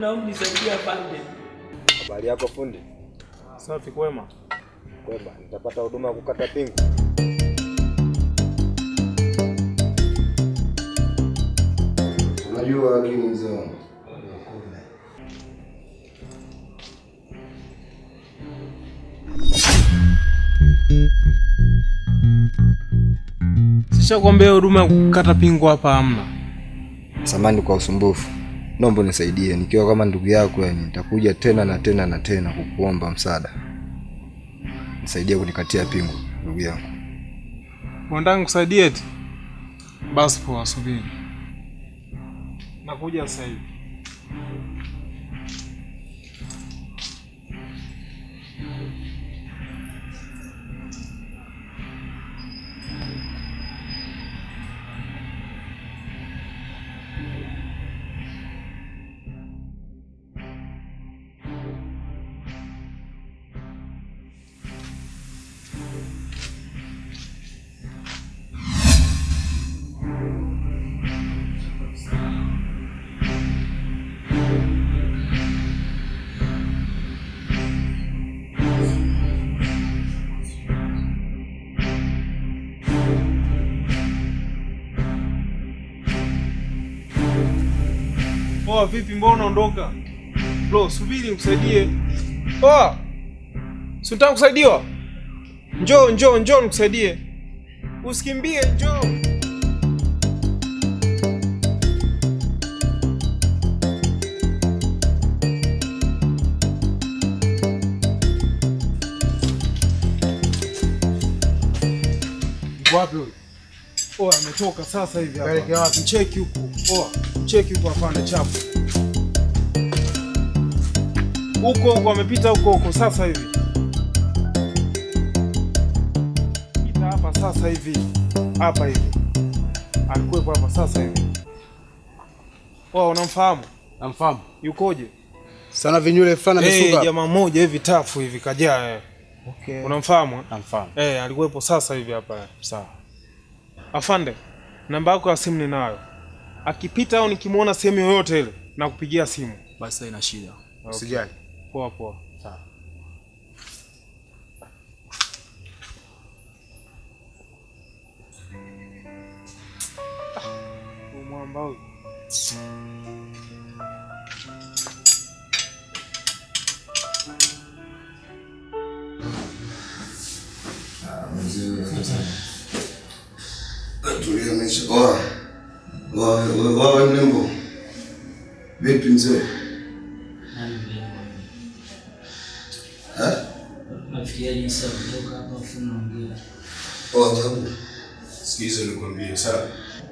Naomba nisaidie afande. Habari yako fundi? Safi kwema. Kwema, nitapata huduma ya kukata pingu. Unajua lakini mzee wangu. Sishakwambia huduma ya kukata pingu hapa hamna. Samahani kwa usumbufu. Naomba nisaidie, nikiwa kama ndugu yako yani nitakuja tena na tena na tena kukuomba msaada. Nisaidie kunikatia pingu, ndugu yangu. Unataka nikusaidie eti? Basi poa, subiri. Nakuja sasa hivi. Poa, vipi mbona unaondoka? Bro, subiri nikusaidie. Poa. Si unataka kusaidiwa? Njoo nikusaidie. Usikimbie, njoo. Wapi huyo? Poa, ametoka sasa hivi hapa. Peleke wapi? Cheki huko. Poa, cheki huko afande chapu. Huko amepita huko sasa hivi. Pita hapa sasa hivi. Hapa hivi. Alikuwa hapa sasa hivi. Poa, unamfahamu? Namfahamu. Yukoje? Sana vinyule fulani amesuka. Jamaa mmoja hivi tafu hivi kajaa. Okay. Unamfahamu? Namfahamu. Alikuwepo sasa hivi hapa. Sawa. Afande, namba yako ya simu ninayo. Akipita au nikimuona sehemu yoyote ile na kupigia simu. Basi haina shida. Okay. Usijali. Poa. Sawa. Mwamba huyu. Tulia maisha. Wa mlembo. Vipi mzee? Nafikiria jinsi ya kutoka hapa funaongea. Babu. Sikiza nikwambie sawa.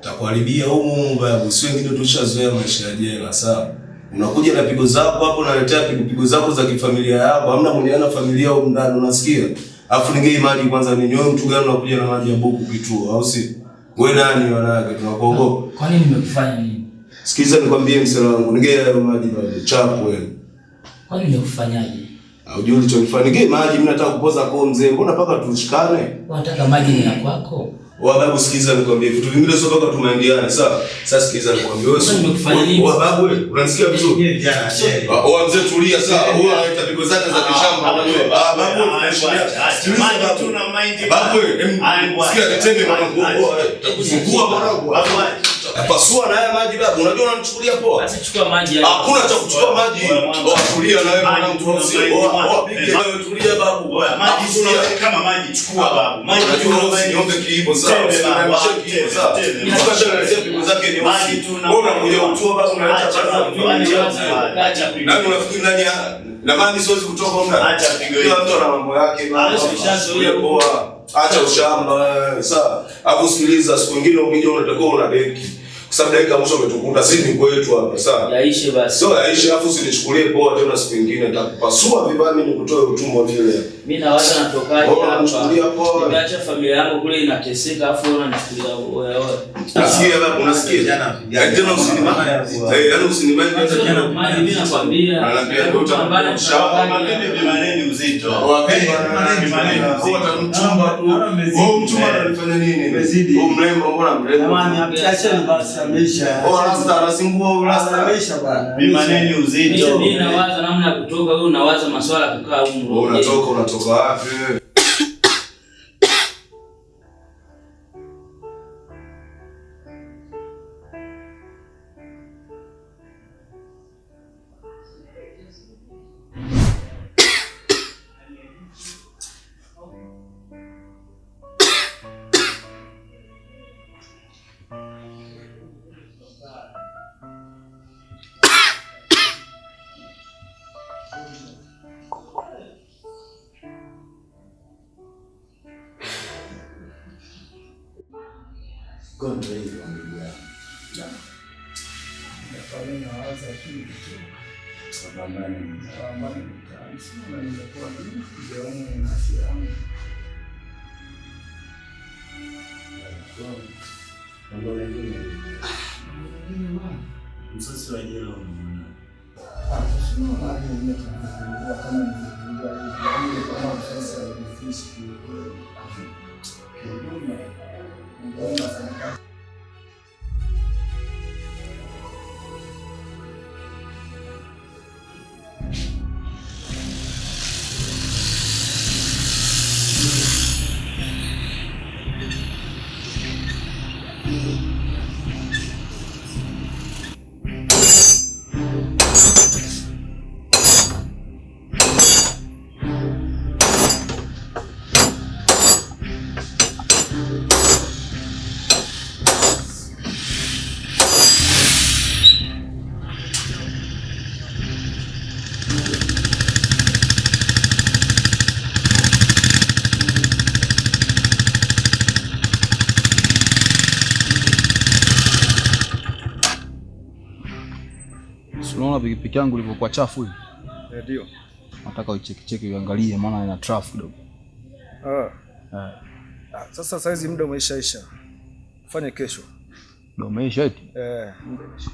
Takuharibia huko babu. Sio wengine tushazoea maisha ya jela sawa. Unakuja na pigo zako hapo unaletea pigo zako za kifamilia yako. Hamna mwenye ana familia huko ndani unasikia? Afu ningei maji kwanza ninyoe mtu gani unakuja na maji ya buku kituo au si? Wewe nani wanawake tunakuogopa? Kwa nini nimekufanya nini? Sikiza nikwambie msela wangu, nigea hayo maji bado chapu wewe. Kwa nini nimekufanyaje? Hujui ulichonifanya. Nigea maji, mimi nataka kupoza kwa mzee. Mbona paka tushikane? Unataka maji ni ya kwako? Babu sikiza nikwambie, vitu vingine sio paka tumeambiana, sawa? Sasa sikiza nikwambie, wewe babu wewe, unanisikia vizuri? Mzee tulia sawa. Wewe unaita pigo zake za kishamba wewe. Babu unaheshimia. Maji tu na mind. Babu wewe, sikia kitenge mwanangu. Utakuzungua mwanangu. Pasua na haya maji babu. Unajua unanichukulia poa? Basi chukua maji hapa. Hakuna cha kuchukua maji. Tulia na wewe mwanangu. Wewe tulia babu. Maji kama maji chukua babu. Maji niombe kiipo sawa. Na maji siwezi kutoka huko. Kila mtu ana mambo yake. Acha ushamba sawa. Hapo sikiliza, siku nyingine ukija unatakiwa una deki. Kwa sababu dakika mwisho umetukuta sisi ni kwetu hapa sawa. Yaishe basi. Sio yaishe afu usinichukulie poa tena siku nyingine nitakupasua vibani nikutoe utumbo vile. Mimi na wacha natokaje hapa. Nimeacha familia yangu kule inateseka afu unanichukulia wewe. Nasikia baba unasikia jana. Tena usinimani. Yaani usinimani jana. Mimi nakwambia. Ananiambia ndio utakuwa shamba Maneno maneno uzito. Maneno mchumba tu. Mchumba anafanya nini? Mrembo mbona mrembo? Jamani acheni basi. Ameisha. Oh, rasta anazingua rasta. Ameisha bwana. Bimaneni uzito. Mimi nawaza namna ya kutoka, wewe unawaza masuala ya kukaa huko. Wewe unatoka wapi? Gonda hiyo ndugu yangu. Nafanya nawaza kitu. Pambana mtaani. Sina nimekuwa nikiona nafsi yangu. Mambo mengine. Msasi wa jela unaona. Sio maana nimekuwa kama nilikuwa kama sasa nifishi kwa Unaona pikipiki yangu ilivyokuwa chafu hivi? Ndio. Nataka uicheki uangalie maana ina traffic kidogo. Sasa saizi muda umeshaisha. Fanye kesho. Muda umeisha eti? Muda umeisha.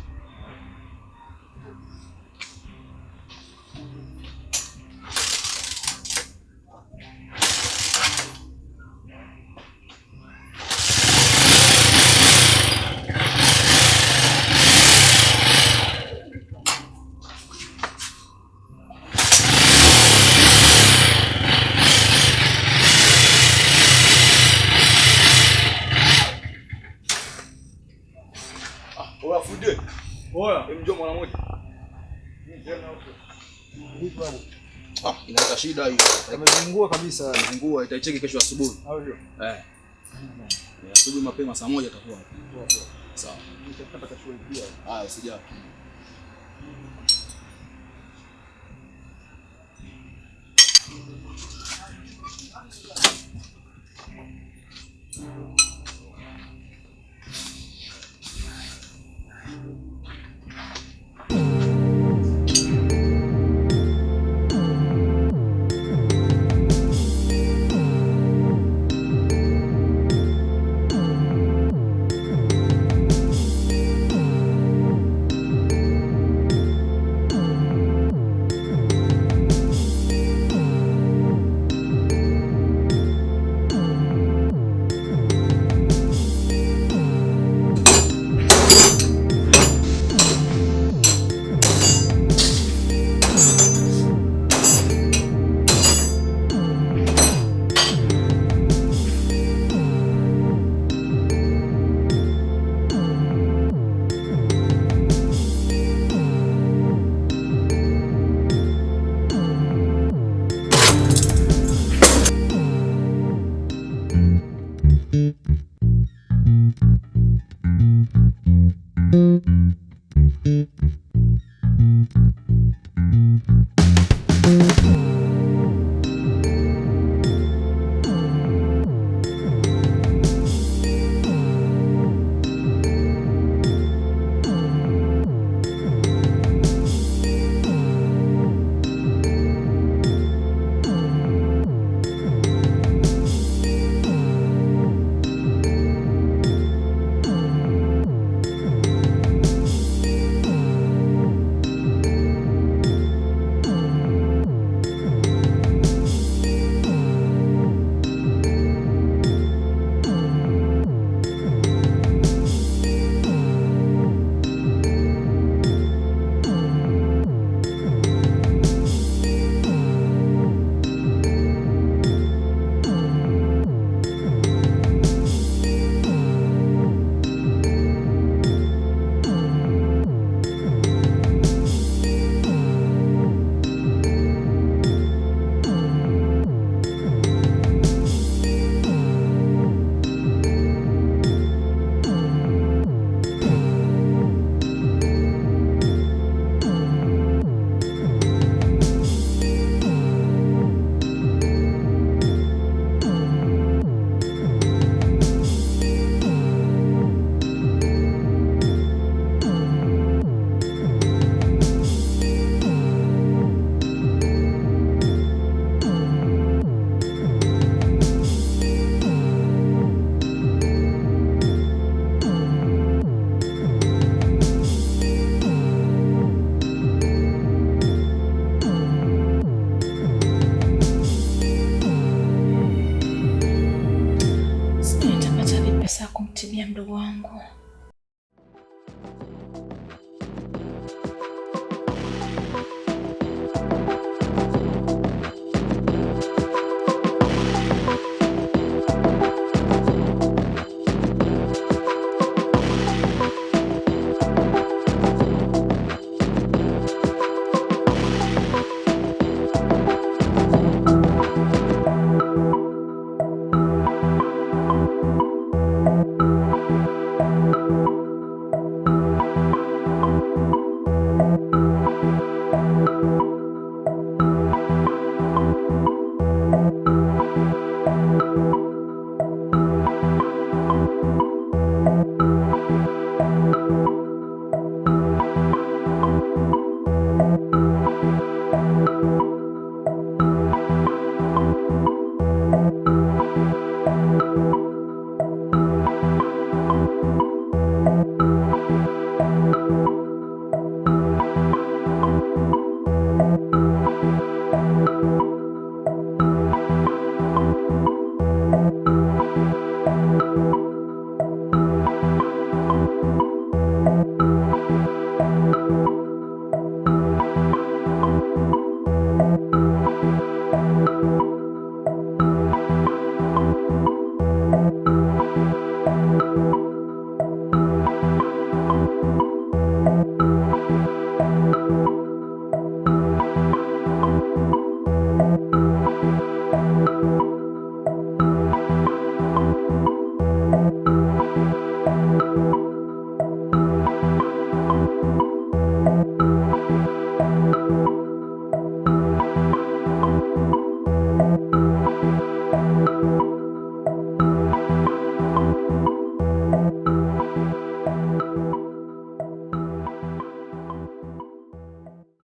Mjomba mwana moja. Inaleta shida hiyo. Amezingua kabisa, Zingua itaicheki kesho asubuhi. Au ndio? Asubuhi mapema saa 1 atakuwa. Sawa. Nitakata kashughulikia. Usijali.